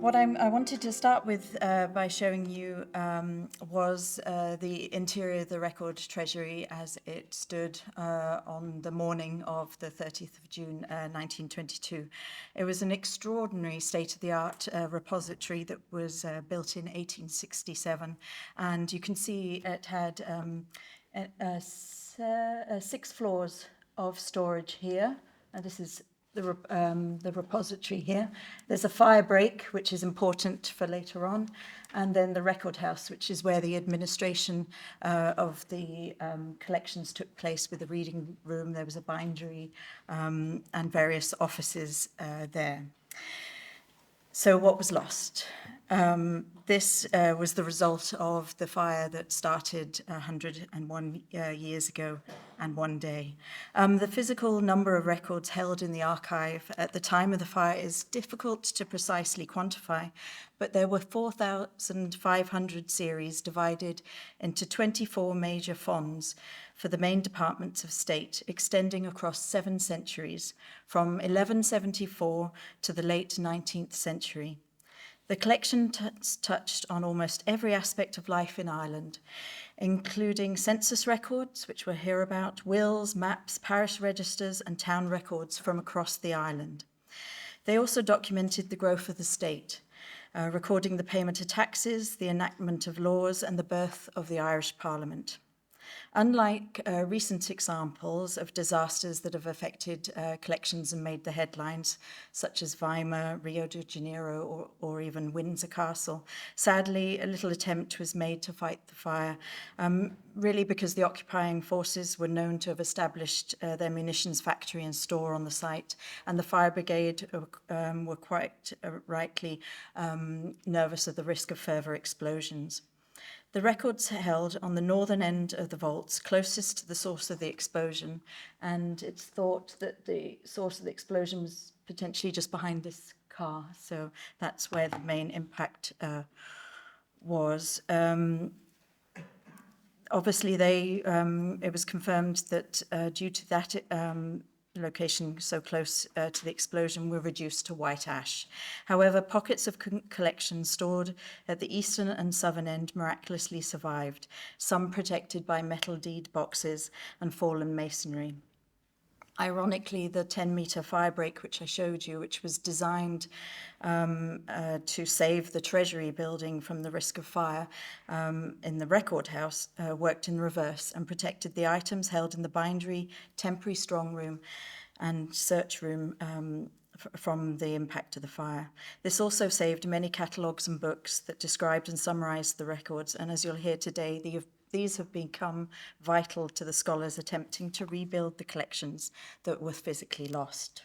What I wanted to start with by showing you was the interior of the record treasury as it stood on the morning of the 30th of June 1922. It was an extraordinary state-of-the-art repository that was built in 1867, and you can see it had 6 floors of storage here. And this is the repository here. There's a fire break, which is important for later on, and then the record house, which is where the administration of the collections took place, with a reading room. There was a bindery and various offices there. So what was lost? This was the result of the fire that started 101 years ago and one day. The physical number of records held in the archive at the time of the fire is difficult to precisely quantify, but there were 4,500 series divided into 24 major fonds for the main departments of state, extending across 7 centuries, from 1174 to the late 19th century. The collection touched on almost every aspect of life in Ireland, including census records, which we'll hear about, wills, maps, parish registers, and town records from across the island. They also documented the growth of the state, recording the payment of taxes, the enactment of laws, and the birth of the Irish Parliament. Unlike recent examples of disasters that have affected collections and made the headlines, such as Weimar, Rio de Janeiro, or even Windsor Castle, sadly, a little attempt was made to fight the fire, really because the occupying forces were known to have established their munitions factory and store on the site, and the fire brigade were quite rightly nervous of the risk of further explosions. The records are held on the northern end of the vaults, closest to the source of the explosion, and it's thought that the source of the explosion was potentially just behind this car, so that's where the main impact was. Obviously, it was confirmed that due to that location so close to the explosion were reduced to white ash. However, pockets of collections stored at the eastern and southern end miraculously survived, some protected by metal deed boxes and fallen masonry. Ironically, the 10-metre fire break, which I showed you, which was designed to save the Treasury building from the risk of fire in the record house, worked in reverse and protected the items held in the bindery, temporary strong room, and search room from the impact of the fire. This also saved many catalogues and books that described and summarised the records, and as you'll hear today, these have become vital to the scholars attempting to rebuild the collections that were physically lost.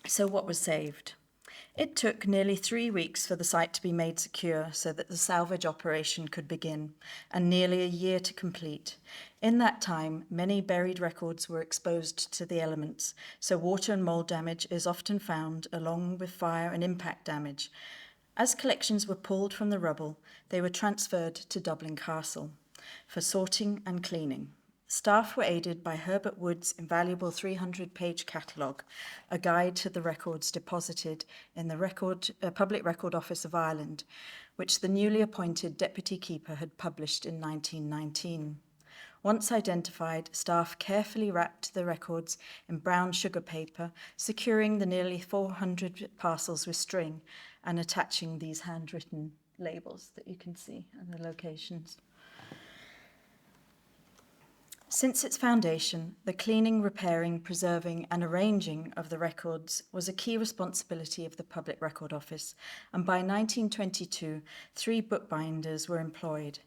So what was saved? It took nearly 3 weeks for the site to be made secure so that the salvage operation could begin, and nearly a year to complete. In that time, many buried records were exposed to the elements, so water and mould damage is often found along with fire and impact damage. As collections were pulled from the rubble, they were transferred to Dublin Castle for sorting and cleaning. Staff were aided by Herbert Wood's invaluable 300-page catalogue, a guide to the records deposited in the Public Record Office of Ireland, which the newly appointed Deputy Keeper had published in 1919. Once identified, staff carefully wrapped the records in brown sugar paper, securing the nearly 400 parcels with string and attaching these handwritten labels that you can see and the locations. Since its foundation, the cleaning, repairing, preserving, and arranging of the records was a key responsibility of the Public Record Office, and by 1922, 3 bookbinders were employed.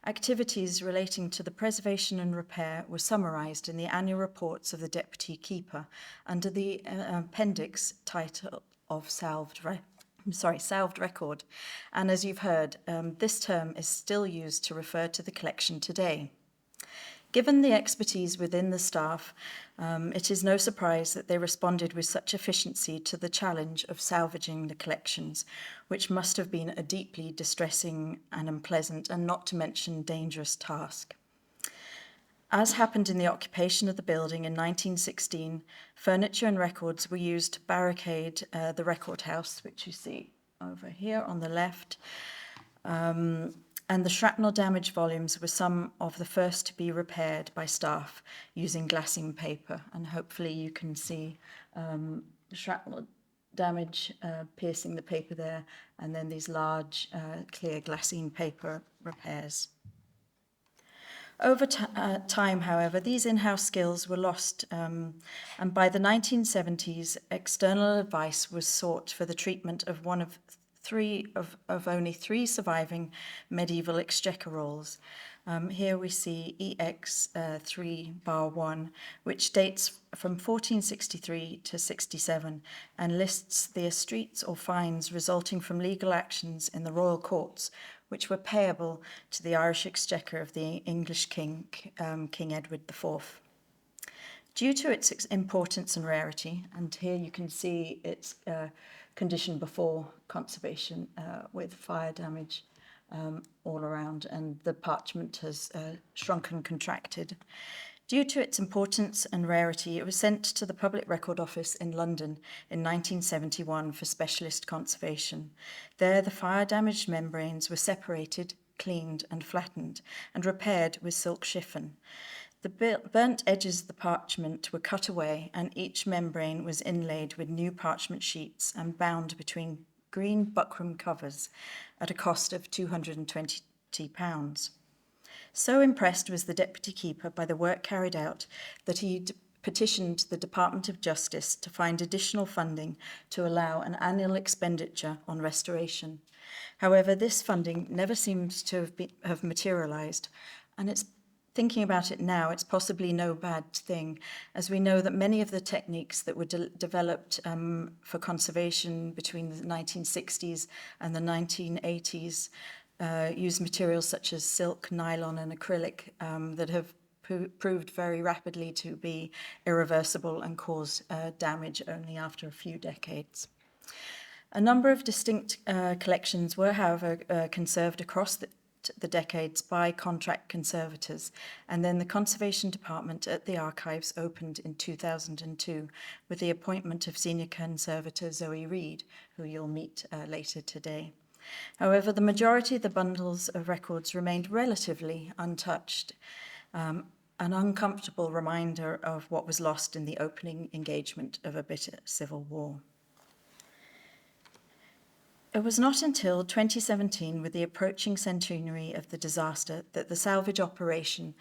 Activities relating to the preservation and repair were summarised in the annual reports of the Deputy Keeper under the appendix title of Salved Record. And as you've heard, this term is still used to refer to the collection today. Given the expertise within the staff, it is no surprise that they responded with such efficiency to the challenge of salvaging the collections, which must have been a deeply distressing and unpleasant, and not to mention dangerous task. As happened in the occupation of the building in 1916, furniture and records were used to barricade the record house, which you see over here on the left. And the shrapnel damaged volumes were some of the first to be repaired by staff using glassine paper. And hopefully you can see the shrapnel damage piercing the paper there, and then these large clear glassine paper repairs. Over time, however, these in-house skills were lost, and by the 1970s, external advice was sought for the treatment of one of only three surviving medieval exchequer rolls. Here we see EX3 bar 1, which dates from 1463 to 67 and lists the estrites or fines resulting from legal actions in the royal courts, which were payable to the Irish exchequer of the English king, King Edward IV. Due to its importance and rarity, and here you can see its condition before conservation with fire damage all around, and the parchment has shrunk and contracted. Due to its importance and rarity, it was sent to the Public Record Office in London in 1971 for specialist conservation. There, the fire-damaged membranes were separated, cleaned and flattened, and repaired with silk chiffon. The burnt edges of the parchment were cut away, and each membrane was inlaid with new parchment sheets and bound between green buckram covers at a cost of £220. So impressed was the Deputy Keeper by the work carried out that he petitioned the Department of Justice to find additional funding to allow an annual expenditure on restoration. However, this funding never seems to have materialised, and it's thinking about it now, it's possibly no bad thing, as we know that many of the techniques that were developed for conservation between the 1960s and the 1980s use materials such as silk, nylon and acrylic that have proved very rapidly to be irreversible and cause damage only after a few decades. A number of distinct collections were, however, conserved across the decades by contract conservators, and then the Conservation Department at the Archives opened in 2002 with the appointment of Senior Conservator Zoe Reid, who you'll meet later today. However, the majority of the bundles of records remained relatively untouched, an uncomfortable reminder of what was lost in the opening engagement of a bitter civil war. It was not until 2017, with the approaching centenary of the disaster, that the salvage operation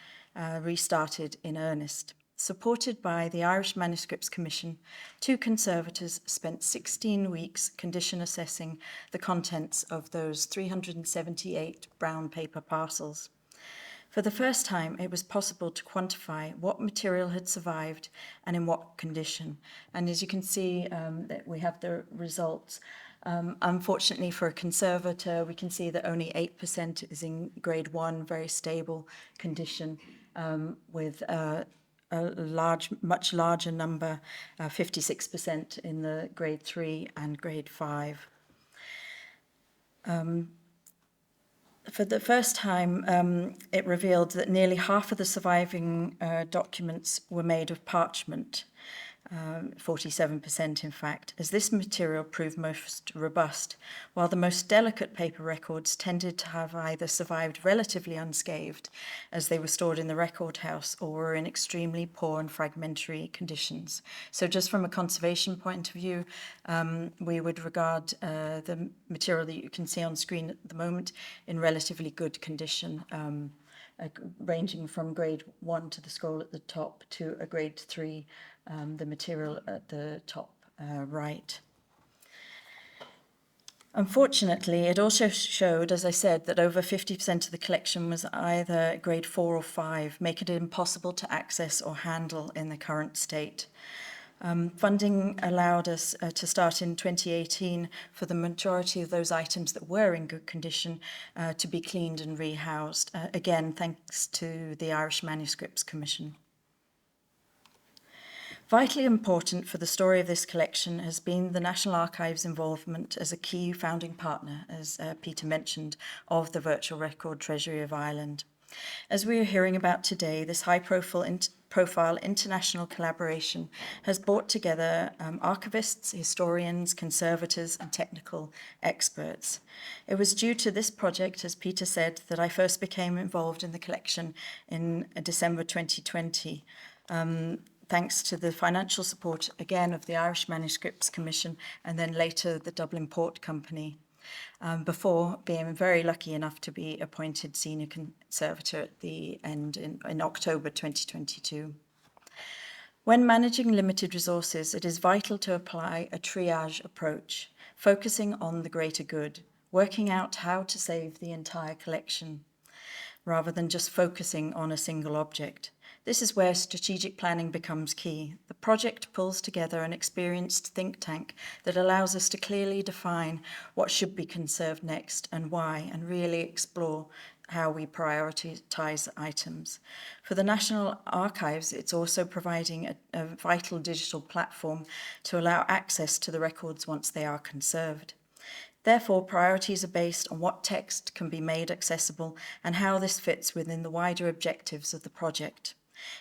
restarted in earnest. Supported by the Irish Manuscripts Commission, two conservators spent 16 weeks condition assessing the contents of those 378 brown paper parcels. For the first time, it was possible to quantify what material had survived and in what condition. And as you can see, that we have the results. Unfortunately for a conservator, we can see that only 8% is in grade 1, very stable condition, with a much larger number, 56% in the grade 3 and grade 5. For the first time, it revealed that nearly half of the surviving documents were made of parchment, 47% in fact, as this material proved most robust, while the most delicate paper records tended to have either survived relatively unscathed, as they were stored in the record house, or were in extremely poor and fragmentary conditions. So just from a conservation point of view, we would regard the material that you can see on screen at the moment in relatively good condition, ranging from grade 1 to the scroll at the top to a grade 3, the material at the top right. Unfortunately, it also showed, as I said, that over 50% of the collection was either grade 4 or 5, making it impossible to access or handle in the current state. Funding allowed us to start in 2018 for the majority of those items that were in good condition to be cleaned and rehoused, again, thanks to the Irish Manuscripts Commission. Vitally important for the story of this collection has been the National Archives' involvement as a key founding partner, as Peter mentioned, of the Virtual Record Treasury of Ireland. As we are hearing about today, this high-profile international collaboration has brought together archivists, historians, conservators, and technical experts. It was due to this project, as Peter said, that I first became involved in the collection in December 2020. Thanks to the financial support, again, of the Irish Manuscripts Commission and then later the Dublin Port Company, before being very lucky enough to be appointed Senior Conservator at the end in October 2022. When managing limited resources, it is vital to apply a triage approach, focusing on the greater good, working out how to save the entire collection, rather than just focusing on a single object. This is where strategic planning becomes key. The project pulls together an experienced think tank that allows us to clearly define what should be conserved next and why, and really explore how we prioritise items. For the National Archives, it's also providing a vital digital platform to allow access to the records once they are conserved. Therefore, priorities are based on what text can be made accessible and how this fits within the wider objectives of the project.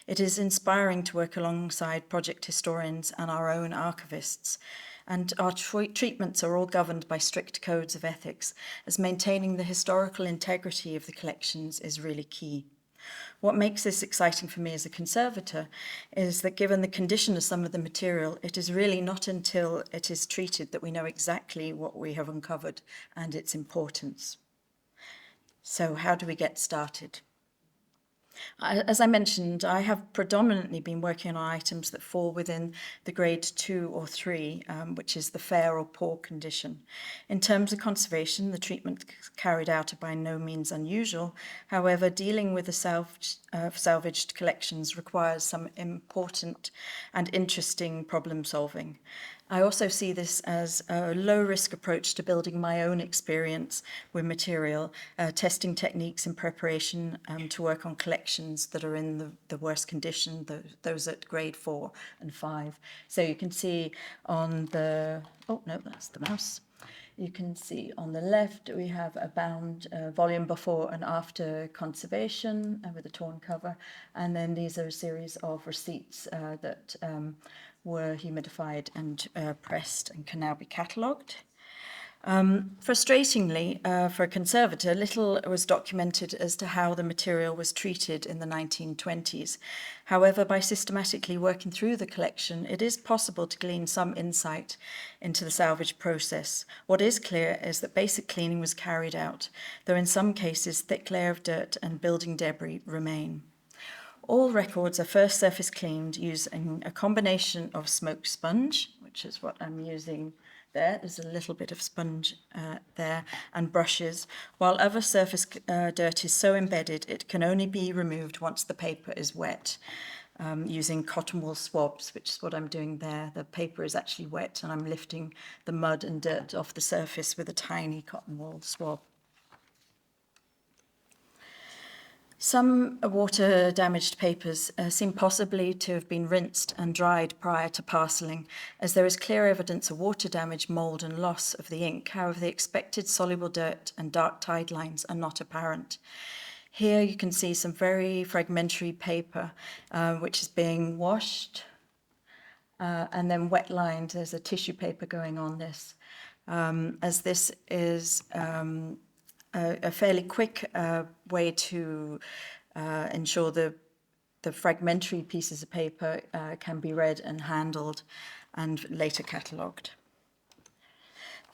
It is inspiring to work alongside project historians and our own archivists, and our treatments are all governed by strict codes of ethics, as maintaining the historical integrity of the collections is really key. What makes this exciting for me as a conservator is that given the condition of some of the material, it is really not until it is treated that we know exactly what we have uncovered and its importance. So how do we get started? As I mentioned, I have predominantly been working on items that fall within the grade 2 or 3, which is the fair or poor condition. In terms of conservation, the treatment carried out are by no means unusual. However, dealing with the salvaged collections requires some important and interesting problem solving. I also see this as a low-risk approach to building my own experience with material, testing techniques in preparation to work on collections that are in the worst condition, those at grade 4 and 5. So you can see on the, oh no, that's the mouse. You can see on the left we have a bound volume before and after conservation with a torn cover, and then these are a series of receipts that were humidified and pressed and can now be catalogued. Frustratingly, for a conservator, little was documented as to how the material was treated in the 1920s. However, by systematically working through the collection, it is possible to glean some insight into the salvage process. What is clear is that basic cleaning was carried out, though in some cases thick layer of dirt and building debris remain. All records are first surface cleaned using a combination of smoked sponge, which is what I'm using there. There's a little bit of sponge there, and brushes, while other surface dirt is so embedded it can only be removed once the paper is wet, using cotton wool swabs, which is what I'm doing there. The paper is actually wet and I'm lifting the mud and dirt off the surface with a tiny cotton wool swab. Some water-damaged papers seem possibly to have been rinsed and dried prior to parcelling, as there is clear evidence of water damage, mould and loss of the ink. However, the expected soluble dirt and dark tide lines are not apparent. Here you can see some very fragmentary paper, which is being washed and then wet-lined. There's a tissue paper going on this, as this is a fairly quick way to ensure the fragmentary pieces of paper can be read and handled and later catalogued.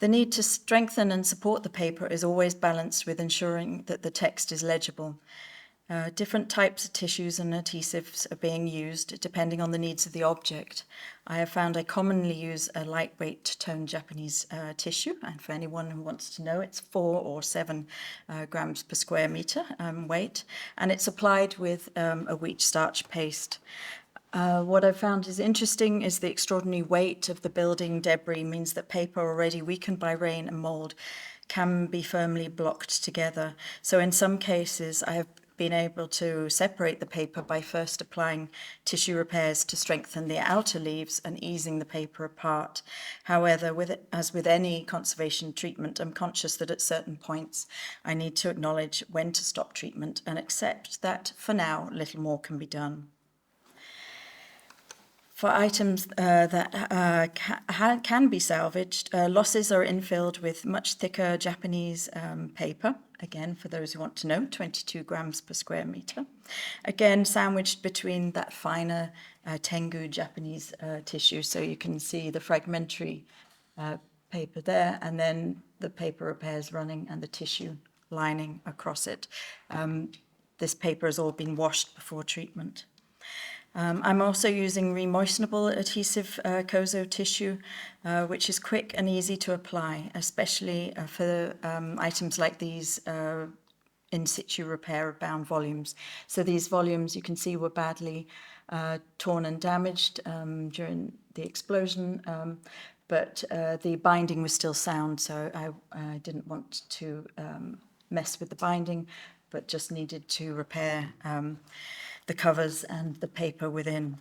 The need to strengthen and support the paper is always balanced with ensuring that the text is legible. Different types of tissues and adhesives are being used depending on the needs of the object. I have found I commonly use a lightweight toned Japanese tissue, and for anyone who wants to know, it's 4 or 7 grams per square metre weight, and it's applied with a wheat starch paste. What I've found is interesting is the extraordinary weight of the building debris means that paper already weakened by rain and mould can be firmly blocked together. So in some cases, I have been able to separate the paper by first applying tissue repairs to strengthen the outer leaves and easing the paper apart. However, as with any conservation treatment, I'm conscious that at certain points I need to acknowledge when to stop treatment and accept that for now little more can be done. For items that can be salvaged, losses are infilled with much thicker Japanese paper. Again, for those who want to know, 22 grams per square metre. Again, sandwiched between that finer Tengu Japanese tissue, so you can see the fragmentary paper there, and then the paper repairs running and the tissue lining across it. This paper has all been washed before treatment. I'm also using remoistenable adhesive Kozo tissue, which is quick and easy to apply, especially for items like these in situ repair of bound volumes. So these volumes, you can see, were badly torn and damaged during the explosion, but the binding was still sound, so I didn't want to mess with the binding, but just needed to repair the covers and the paper within.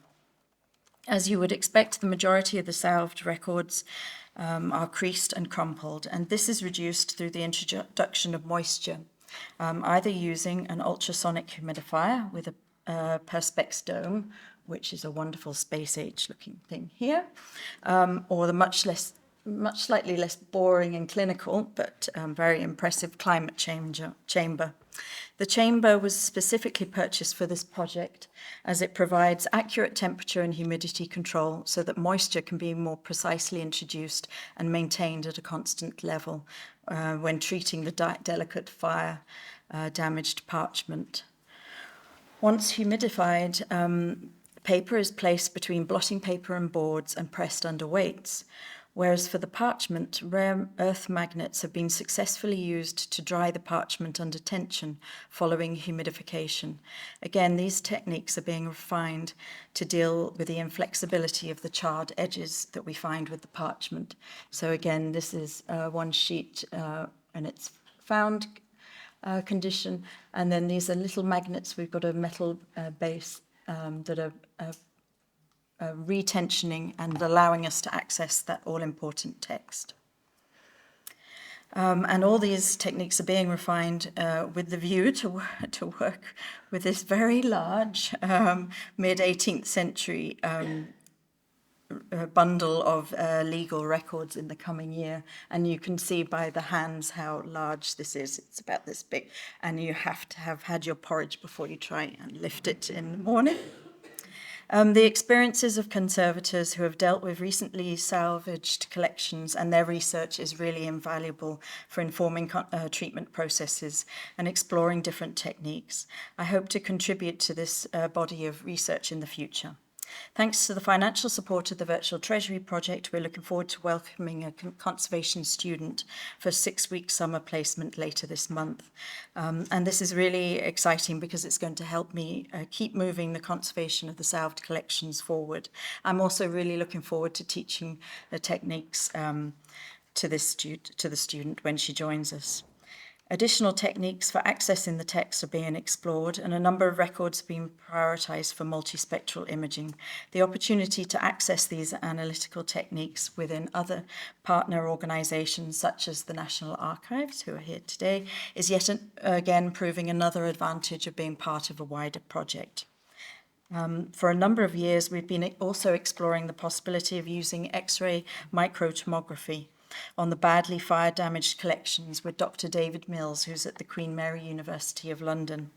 As you would expect, the majority of the salved records are creased and crumpled, and this is reduced through the introduction of moisture, either using an ultrasonic humidifier with a Perspex dome, which is a wonderful space-age looking thing here, or the much slightly less boring and clinical, but very impressive climate chamber. The chamber was specifically purchased for this project as it provides accurate temperature and humidity control so that moisture can be more precisely introduced and maintained at a constant level when treating the delicate fire damaged parchment. Once humidified, paper is placed between blotting paper and boards and pressed under weights, whereas for the parchment, rare earth magnets have been successfully used to dry the parchment under tension following humidification. Again, these techniques are being refined to deal with the inflexibility of the charred edges that we find with the parchment. So again, this is one sheet and it's found condition, and then these are little magnets. We've got a metal base that are retensioning and allowing us to access that all-important text. And all these techniques are being refined with the view to work with this very large mid-18th century bundle of legal records in the coming year. And you can see by the hands how large this is. It's about this big, and you have to have had your porridge before you try and lift it in the morning. The experiences of conservators who have dealt with recently salvaged collections and their research is really invaluable for informing treatment processes and exploring different techniques. I hope to contribute to this body of research in the future. Thanks to the financial support of the Virtual Treasury Project, we're looking forward to welcoming a conservation student for a 6-week summer placement later this month. And this is really exciting because it's going to help me keep moving the conservation of the salved collections forward. I'm also really looking forward to teaching the techniques to the student when she joins us. Additional techniques for accessing the text are being explored, and a number of records are being prioritised for multispectral imaging. The opportunity to access these analytical techniques within other partner organisations, such as the National Archives, who are here today, is yet again proving another advantage of being part of a wider project. For a number of years, we've been also exploring the possibility of using X-ray microtomography on the badly fire-damaged collections with Dr. David Mills, who's at the Queen Mary University of London.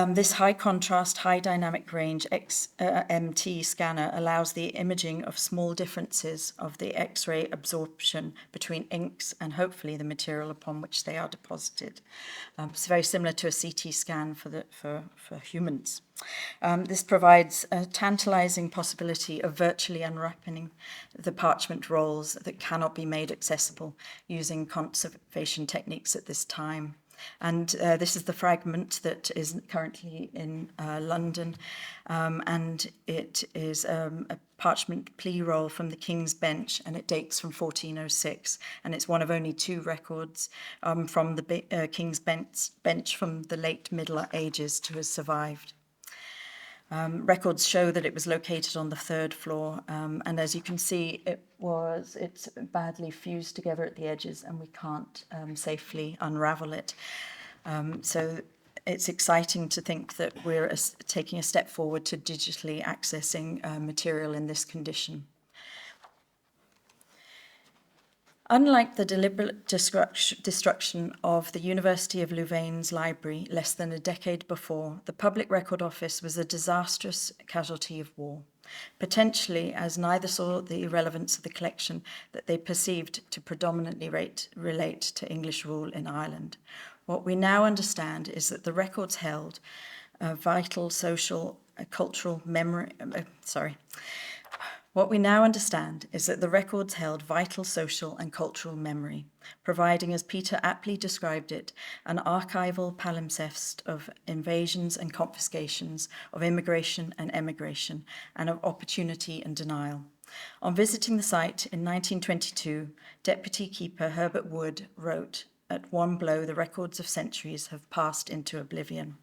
This high-contrast, high-dynamic range XMT scanner allows the imaging of small differences of the X-ray absorption between inks and hopefully the material upon which they are deposited. It's very similar to a CT scan for humans. This provides a tantalising possibility of virtually unwrapping the parchment rolls that cannot be made accessible using conservation techniques at this time. And this is the fragment that is currently in London, and it is a parchment plea roll from the King's Bench, and it dates from 1406, and it's one of only 2 records from the King's Bench from the late Middle Ages to have survived. Records show that it was located on the 3rd floor, and as you can see, it's badly fused together at the edges, and we can't safely unravel it. So it's exciting to think that we're taking a step forward to digitally accessing material in this condition. Unlike the deliberate destruction of the University of Louvain's library less than a decade before, the Public Record Office was a disastrous casualty of war, potentially as neither saw the irrelevance of the collection that they perceived to predominantly relate to English rule in Ireland. What we now understand is that the records held a vital social, cultural memory. What we now understand is that the records held vital social and cultural memory, providing, as Peter aptly described it, an archival palimpsest of invasions and confiscations, of immigration and emigration, and of opportunity and denial. On visiting the site in 1922, Deputy Keeper Herbert Wood wrote, "At one blow, the records of centuries have passed into oblivion."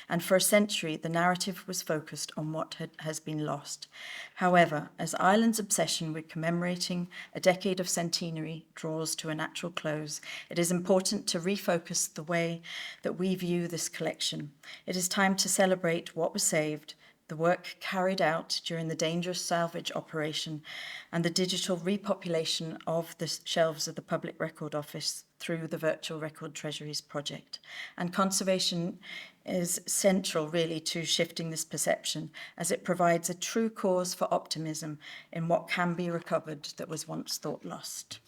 And for a century, the narrative was focused on what has been lost. However, as Ireland's obsession with commemorating a decade of centenary draws to a natural close, it is important to refocus the way that we view this collection. It is time to celebrate what was saved, the work carried out during the dangerous salvage operation, and the digital repopulation of the shelves of the Public Record Office through the Virtual Record Treasuries project. And conservation is central, really, to shifting this perception, as it provides a true cause for optimism in what can be recovered that was once thought lost.